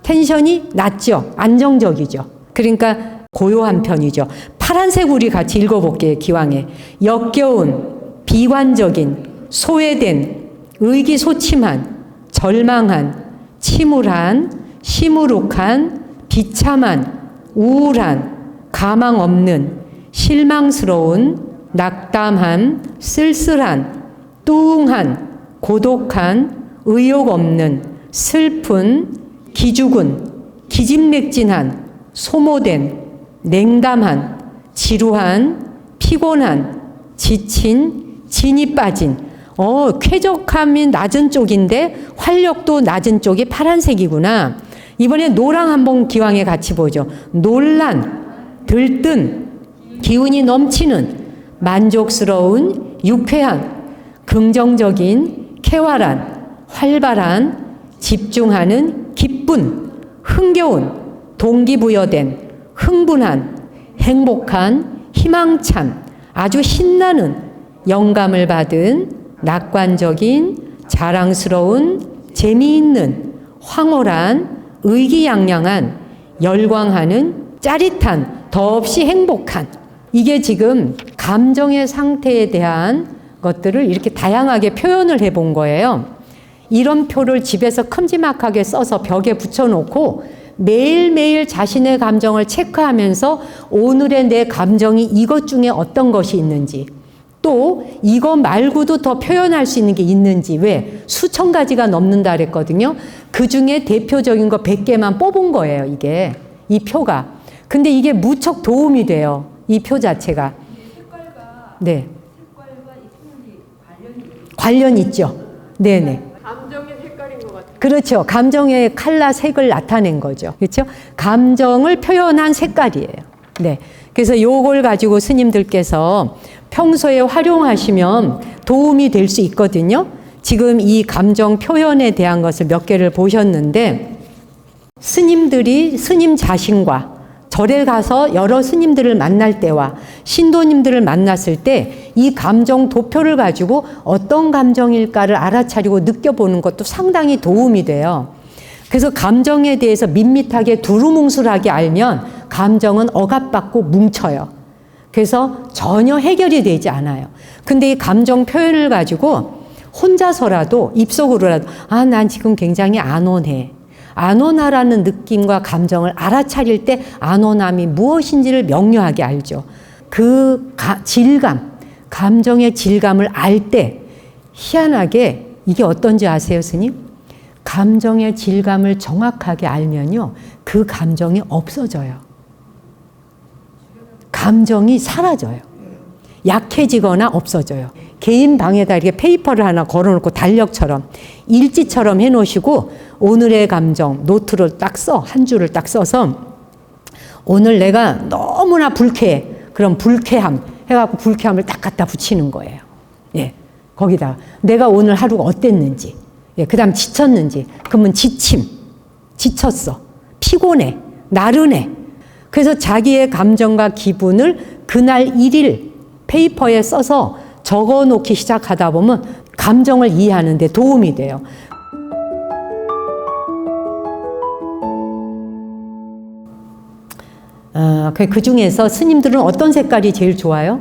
텐션이 낮죠. 안정적이죠. 그러니까 고요한 편이죠. 파란색 우리 같이 읽어볼게요. 기왕에. 역겨운, 비관적인, 소외된, 의기소침한, 절망한, 침울한, 시무룩한, 비참한, 우울한, 가망 없는, 실망스러운, 낙담한, 쓸쓸한, 뚱한, 고독한, 의욕 없는, 슬픈, 기죽은, 기진맥진한, 소모된, 냉담한, 지루한, 피곤한, 지친, 진이 빠진, 쾌적함이 낮은 쪽인데 활력도 낮은 쪽이 파란색이구나. 이번에 노랑 한번 기왕에 같이 보죠. 놀란, 들뜬, 기운이 넘치는, 만족스러운, 유쾌한, 긍정적인, 쾌활한, 활발한, 집중하는, 기쁜, 흥겨운, 동기부여된, 흥분한, 행복한, 희망찬, 아주 신나는, 영감을 받은, 낙관적인, 자랑스러운, 재미있는, 황홀한, 의기양양한, 열광하는, 짜릿한, 더없이 행복한. 이게 지금 감정의 상태에 대한 것들을 이렇게 다양하게 표현을 해본 거예요. 이런 표를 집에서 큼지막하게 써서 벽에 붙여놓고 매일매일 자신의 감정을 체크하면서 오늘의 내 감정이 이것 중에 어떤 것이 있는지, 또 이거 말고도 더 표현할 수 있는 게 있는지, 왜? 수천 가지가 넘는다 그랬거든요. 그 중에 대표적인 거 100개만 뽑은 거예요, 이게. 이 표가. 근데 이게 무척 도움이 돼요, 이 표 자체가. 색깔과 네. 색깔과 이 표현이 관련 있죠. 네네. 감정의 색깔인 것 같아요. 그렇죠. 감정의 컬러 색을 나타낸 거죠. 그렇죠? 감정을 표현한 색깔이에요. 네. 그래서 요걸 가지고 스님들께서 평소에 활용하시면 도움이 될 수 있거든요. 지금 이 감정 표현에 대한 것을 몇 개를 보셨는데, 스님들이 스님 자신과 절에 가서 여러 스님들을 만날 때와 신도님들을 만났을 때 이 감정 도표를 가지고 어떤 감정일까를 알아차리고 느껴보는 것도 상당히 도움이 돼요. 그래서 감정에 대해서 밋밋하게 두루뭉술하게 알면 감정은 억압받고 뭉쳐요. 그래서 전혀 해결이 되지 않아요. 근데 이 감정 표현을 가지고 혼자서라도 입속으로라도 난 지금 굉장히 안온해. 안온하라는 느낌과 감정을 알아차릴 때 안온함이 무엇인지를 명료하게 알죠. 그 질감, 감정의 질감을 알 때 희한하게 이게 어떤지 아세요, 스님? 감정의 질감을 정확하게 알면요, 그 감정이 없어져요. 감정이 사라져요. 약해지거나 없어져요. 개인 방에다 이렇게 페이퍼를 하나 걸어놓고 달력처럼 일지처럼 해놓으시고 오늘의 감정 노트를 딱 써, 한 줄을 딱 써서 오늘 내가 너무나 불쾌해. 그럼 불쾌함 해갖고 불쾌함을 딱 갖다 붙이는 거예요. 예, 거기다가 내가 오늘 하루가 어땠는지, 예, 그 다음 지쳤는지, 그러면 지쳤어, 피곤해, 나른해. 그래서 자기의 감정과 기분을 그날 일일 페이퍼에 써서 적어 놓기 시작하다 보면 감정을 이해하는 데 도움이 돼요. 그 중에서 스님들은 어떤 색깔이 제일 좋아요?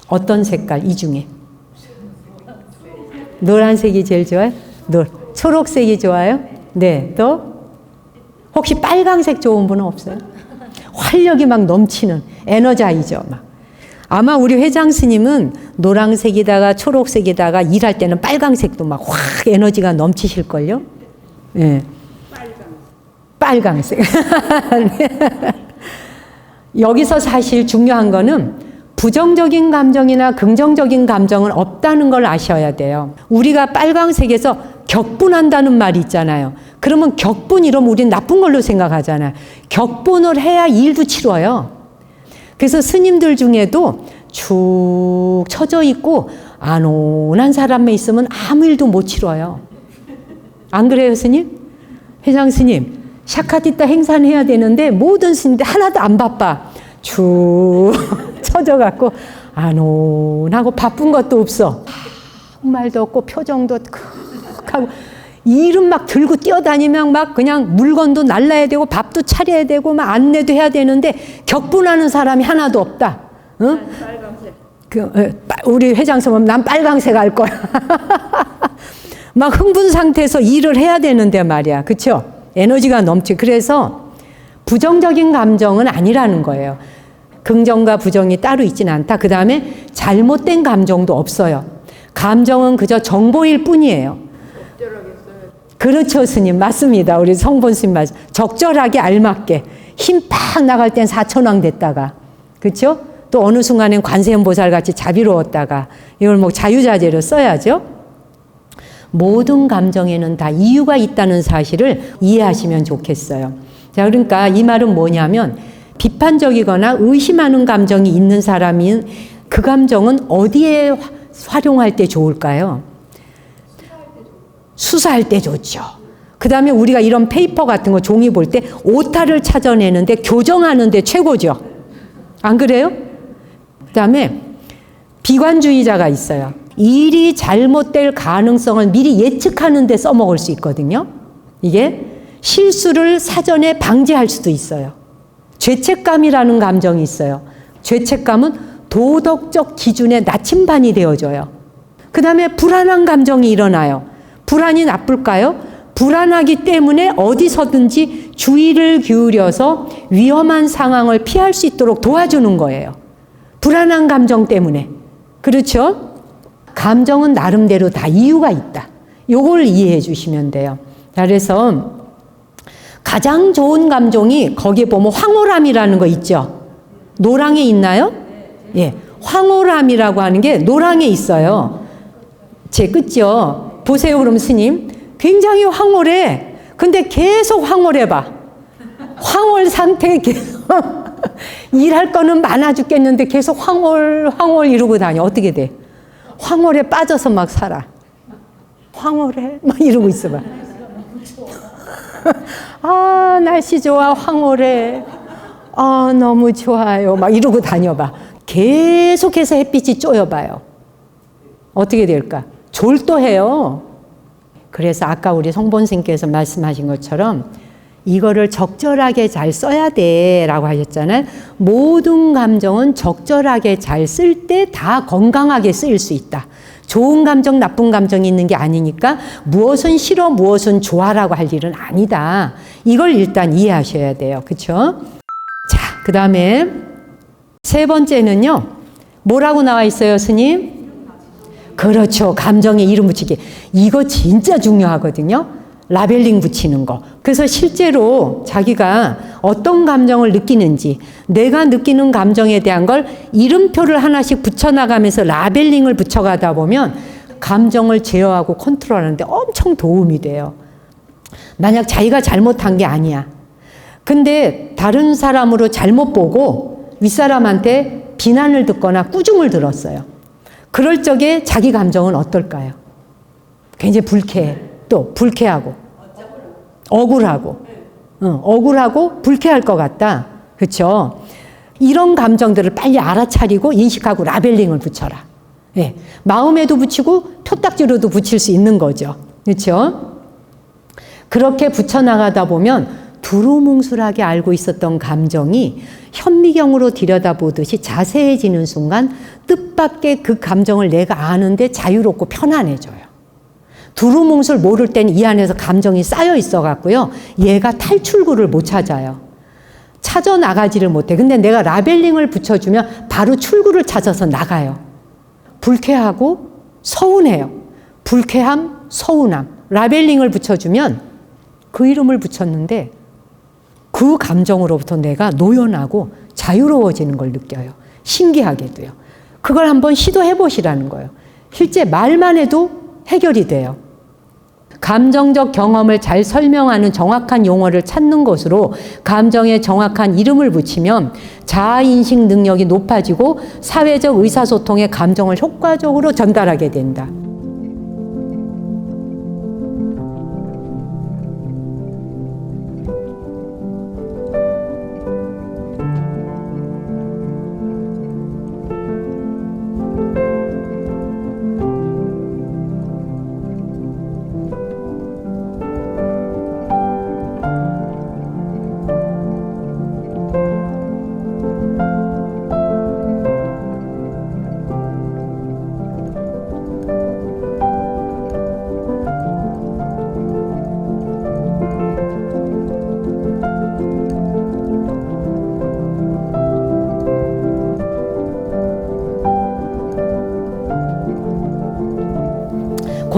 어떤 색깔 이 중에? 노란색이 제일 좋아요? 초록색이 좋아요? 네, 또? 혹시 빨강색 좋은 분은 없어요? 활력이 막 넘치는 에너자이저 막. 아마 우리 회장 스님은 노란색이다가 초록색이다가 일할 때는 빨강색도 막 확 에너지가 넘치실걸요? 네. 빨강색. 여기서 사실 중요한 거는 부정적인 감정이나 긍정적인 감정은 없다는 걸 아셔야 돼요. 우리가 빨강색에서 격분한다는 말이 있잖아요. 그러면 격분 이러면 우리는 나쁜 걸로 생각하잖아요. 격분을 해야 일도 치러요. 그래서 스님들 중에도 축 처져 있고 안온한 사람에 있으면 아무 일도 못 치러요. 안 그래요, 스님? 회장 스님, 샤카티타 행사는 해야 되는데 모든 스님들 하나도 안 바빠. 축 처져갖고 안온하고 바쁜 것도 없어. 말도 없고 표정도 크하고 일은 막 들고 뛰어다니면 막 그냥 물건도 날라야 되고 밥도 차려야 되고 막 안내도 해야 되는데 격분하는 사람이 하나도 없다. 응? 빨강색. 우리 회장 선생님, 난 빨강색 할 거야. 막 흥분 상태에서 일을 해야 되는데 말이야. 그렇죠? 에너지가 넘치. 그래서 부정적인 감정은 아니라는 거예요. 긍정과 부정이 따로 있지는 않다. 그 다음에 잘못된 감정도 없어요. 감정은 그저 정보일 뿐이에요. 적절하게 써야 그렇죠, 스님. 맞습니다. 우리 성본 스님 맞. 적절하게 알맞게. 힘 팍 나갈 땐 사천왕 됐다가. 그렇죠? 또 어느 순간엔 관세음보살 같이 자비로웠다가 이걸 뭐 자유자재로 써야죠. 모든 감정에는 다 이유가 있다는 사실을 이해하시면 좋겠어요. 자, 그러니까 이 말은 뭐냐면 비판적이거나 의심하는 감정이 있는 사람이 그 감정은 어디에 활용할 때 좋을까요? 수사할 때 좋죠. 그 다음에 우리가 이런 페이퍼 같은 거 종이 볼 때 오타를 찾아내는데 교정하는 데 최고죠. 안 그래요? 그 다음에 비관주의자가 있어요. 일이 잘못될 가능성을 미리 예측하는 데 써먹을 수 있거든요. 이게 실수를 사전에 방지할 수도 있어요. 죄책감이라는 감정이 있어요. 죄책감은 도덕적 기준의 나침반이 되어줘요. 그 다음에 불안한 감정이 일어나요. 불안이 나쁠까요? 불안하기 때문에 어디서든지 주의를 기울여서 위험한 상황을 피할 수 있도록 도와주는 거예요. 불안한 감정 때문에. 그렇죠? 감정은 나름대로 다 이유가 있다. 요걸 이해해 주시면 돼요. 자, 그래서 가장 좋은 감정이 거기에 보면 황홀함이라는 거 있죠? 노랑에 있나요? 예. 황홀함이라고 하는 게 노랑에 있어요. 제 끝죠? 보세요, 그럼 스님. 굉장히 황홀해. 근데 계속 황홀해봐. 황홀 상태에 계속 일할 거는 많아 죽겠는데 계속 황홀 이러고 다녀. 어떻게 돼? 황홀에 빠져서 막 살아. 황홀해? 막 이러고 있어봐. 아, 날씨 좋아. 황홀해. 아, 너무 좋아요. 막 이러고 다녀봐. 계속해서 햇빛이 쪼여봐요. 어떻게 될까? 졸도해요. 그래서 아까 우리 성본생께서 말씀하신 것처럼 이거를 적절하게 잘 써야 돼 라고 하셨잖아요. 모든 감정은 적절하게 잘 쓸 때 다 건강하게 쓰일 수 있다. 좋은 감정, 나쁜 감정이 있는 게 아니니까 무엇은 싫어, 무엇은 좋아라고 할 일은 아니다. 이걸 일단 이해하셔야 돼요. 그렇죠? 자, 그 다음에 세 번째는요. 뭐라고 나와 있어요, 스님? 그렇죠. 감정에 이름 붙이기. 이거 진짜 중요하거든요. 라벨링 붙이는 거. 그래서 실제로 자기가 어떤 감정을 느끼는지 내가 느끼는 감정에 대한 걸 이름표를 하나씩 붙여나가면서 라벨링을 붙여가다 보면 감정을 제어하고 컨트롤하는데 엄청 도움이 돼요. 만약 자기가 잘못한 게 아니야. 근데 다른 사람으로 잘못 보고 윗사람한테 비난을 듣거나 꾸중을 들었어요. 그럴 적에 자기 감정은 어떨까요? 굉장히 불쾌해. 또 불쾌하고 억울하고 억울하고 불쾌할 것 같다. 그렇죠? 이런 감정들을 빨리 알아차리고 인식하고 라벨링을 붙여라. 예. 마음에도 붙이고 표딱지로도 붙일 수 있는 거죠. 그렇죠? 그렇게 붙여나가다 보면 두루뭉술하게 알고 있었던 감정이 현미경으로 들여다보듯이 자세해지는 순간 뜻밖의 그 감정을 내가 아는데 자유롭고 편안해져요. 두루뭉술 모를 땐 이 안에서 감정이 쌓여 있어 갖고요. 얘가 탈출구를 못 찾아요. 찾아 나가지를 못해. 근데 내가 라벨링을 붙여주면 바로 출구를 찾아서 나가요. 불쾌하고 서운해요. 불쾌함, 서운함. 라벨링을 붙여주면 그 이름을 붙였는데 그 감정으로부터 내가 노연하고 자유로워지는 걸 느껴요. 신기하게도요. 그걸 한번 시도해 보시라는 거예요. 실제 말만 해도 해결이 돼요. 감정적 경험을 잘 설명하는 정확한 용어를 찾는 것으로 감정에 정확한 이름을 붙이면 자아인식 능력이 높아지고 사회적 의사소통에 감정을 효과적으로 전달하게 된다.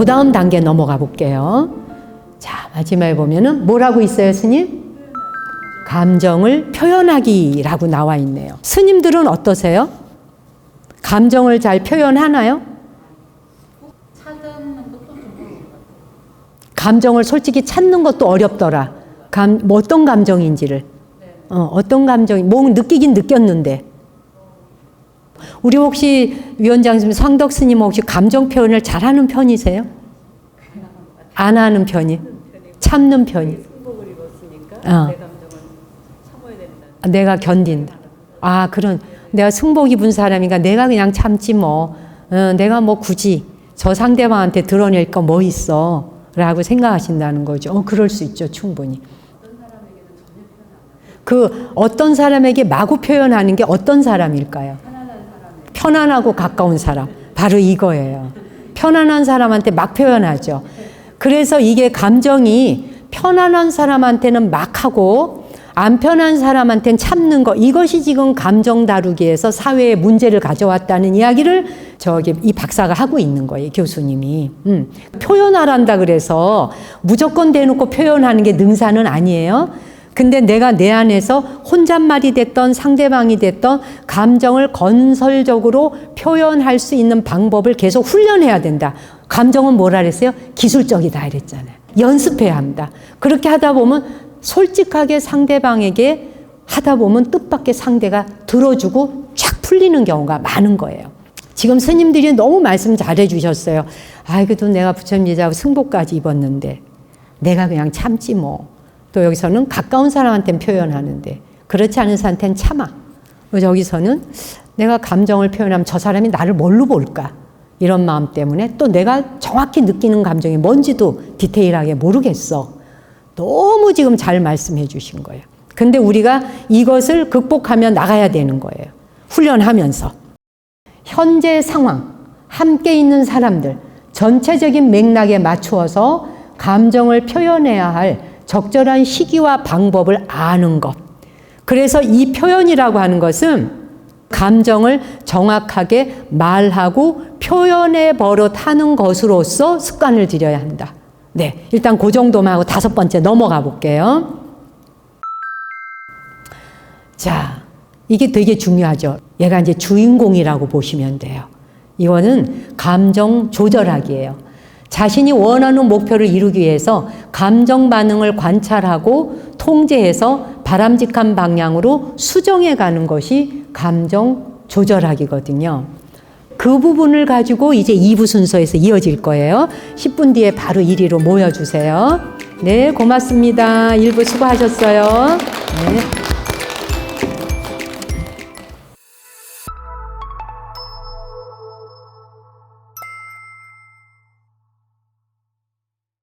그 다음 단계 넘어가 볼게요. 자, 마지막에 보면은 뭐라고 있어요, 스님? 감정을 표현하기라고 나와 있네요. 스님들은 어떠세요? 감정을 잘 표현하나요? 감정을 솔직히 찾는 것도 어렵더라. 뭐 어떤 감정인지를. 어떤 감정이, 뭐 느끼긴 느꼈는데. 우리 혹시 위원장님, 상덕 스님 혹시 감정 표현을 잘하는 편이세요? 안 하는 편이? 참는 편이? 승복을 입었으니까 내 감정을 참아야 된다. 내가 견딘다. 아, 내가 승복 입은 사람이니까 내가 그냥 참지 뭐. 내가 뭐 굳이 저 상대방한테 드러낼 거 뭐 있어. 라고 생각하신다는 거죠. 그럴 수 있죠, 충분히. 어떤 사람에게 마구 표현하는 게 어떤 사람일까요? 편안하고 가까운 사람. 바로 이거예요. 편안한 사람한테 막 표현하죠. 그래서 이게 감정이 편안한 사람한테는 막 하고 안 편한 사람한테는 참는 거, 이것이 지금 감정 다루기에서 사회에 문제를 가져왔다는 이야기를 이 박사가 하고 있는 거예요, 교수님이. 표현하란다 그래서 무조건 대놓고 표현하는 게 능사는 아니에요. 근데 내가 내 안에서 혼잣말이 됐던 상대방이 됐던 감정을 건설적으로 표현할 수 있는 방법을 계속 훈련해야 된다. 감정은 뭐라 그랬어요? 기술적이다 그랬잖아요. 연습해야 합니다. 그렇게 하다 보면 솔직하게 상대방에게 하다 보면 뜻밖의 상대가 들어주고 쫙 풀리는 경우가 많은 거예요. 지금 스님들이 너무 말씀 잘해 주셨어요. 그래도 내가 부처님 제자하고 승복까지 입었는데 내가 그냥 참지 뭐. 또 여기서는 가까운 사람한테는 표현하는데 그렇지 않은 사람한테는 참아. 여기서는 내가 감정을 표현하면 저 사람이 나를 뭘로 볼까? 이런 마음 때문에 또 내가 정확히 느끼는 감정이 뭔지도 디테일하게 모르겠어. 너무 지금 잘 말씀해 주신 거예요. 근데 우리가 이것을 극복하며 나가야 되는 거예요. 훈련하면서. 현재 상황, 함께 있는 사람들, 전체적인 맥락에 맞추어서 감정을 표현해야 할 적절한 시기와 방법을 아는 것. 그래서 이 표현이라고 하는 것은 감정을 정확하게 말하고 표현해 버릇하는 것으로서 습관을 들여야 한다. 네, 일단 그 정도만 하고 5번째 넘어가 볼게요. 자, 이게 되게 중요하죠. 얘가 이제 주인공이라고 보시면 돼요. 이거는 감정 조절하기예요. 자신이 원하는 목표를 이루기 위해서 감정 반응을 관찰하고 통제해서 바람직한 방향으로 수정해 가는 것이 감정 조절하기거든요. 그 부분을 가지고 이제 2부 순서에서 이어질 거예요. 10분 뒤에 바로 이리로 모여주세요. 네, 고맙습니다. 1부 수고하셨어요. 네.